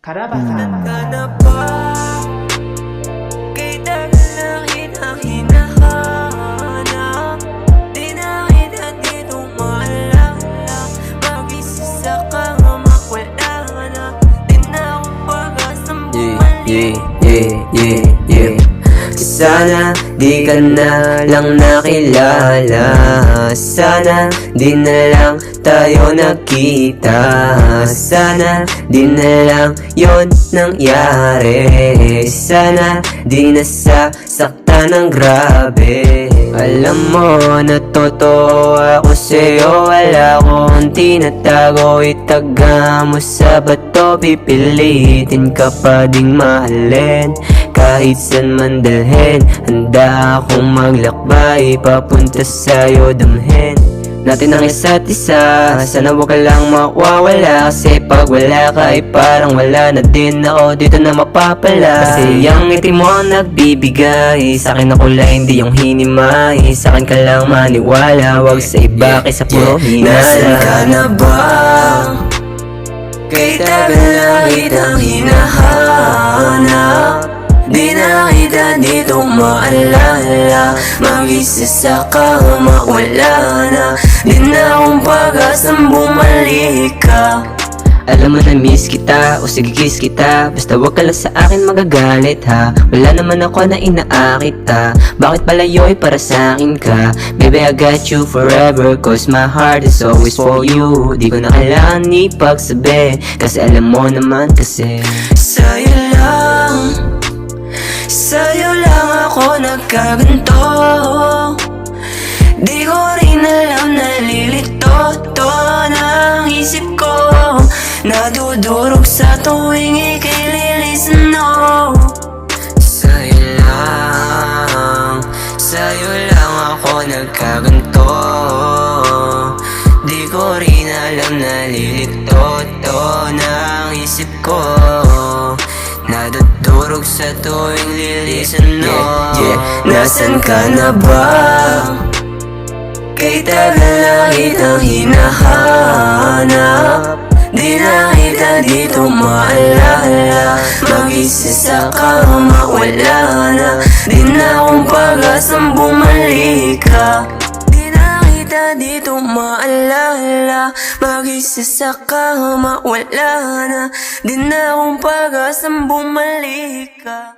Karabatan. Ka na ba? Kay tagal na kitang hinahanap. Di na kita dito maalala. Mag-isa sa kama, wala na. Di na akong pag-asang bumalik. Sana di ka na lang nakilala. Sana di na lang tayo nakita. Sana di na lang yon nangyari. Sana di na sasaktan ng grabe. Alam mo na totoo ako sa'yo. Wala akong tinatago. Itaga mo sa bato. Pipilitin ka pa ding mahalin. Kahit saan man dalhin, handa akong maglakbay papunta sa'yo damhin natin ang isa't isa. Sana wag ka lang mawawala. Kasi pag wala ka ay parang wala na din ako dito na mapapala. Kasi yung ngiti mo ang nagbibigay sa'kin na kulay, hindi yung hinimay. Sa'kin ka lang maniwala, wag sa iba kaysa puro hinala. Nasaan ka na ba? Kay tagal na kitang hinahanap. Di na kita dito maalala. Mag-isa sa kama, wala na. Di na akong pag-asang bumalik ka. Alam mo na miss kita, o sige kiss kita. Basta wag ka lang sa akin magagalit ha. Wala naman ako na inaakit ha. Bakit palayo ay para sa akin ka? Baby I got you forever, cause my heart is always for you. Di ko na kailangan ipagsabi, kasi alam mo naman kasi Sa'yo lang, sa'yo lang ako nagkaganto. Di ko rin alam, nalilito to ng isip ko. Nadudurog sa tuwing ika'y lilisten, no. Sa'yo lang ako nagkaganto. Di ko rin alam, nalilito to ng isip ko. Nadudurog sa tuwing lilisten, no. Nasaan ka na ba? Kay tagal na kitang hinahanap. Di na kita dito maalala. Mag-isa sa kama, wala na. Di na akong pag-asang bumalik ka. Di na kita dito maalala. Mag-isa sa kama, wala na. Di na akong pag-asang bumalik ka.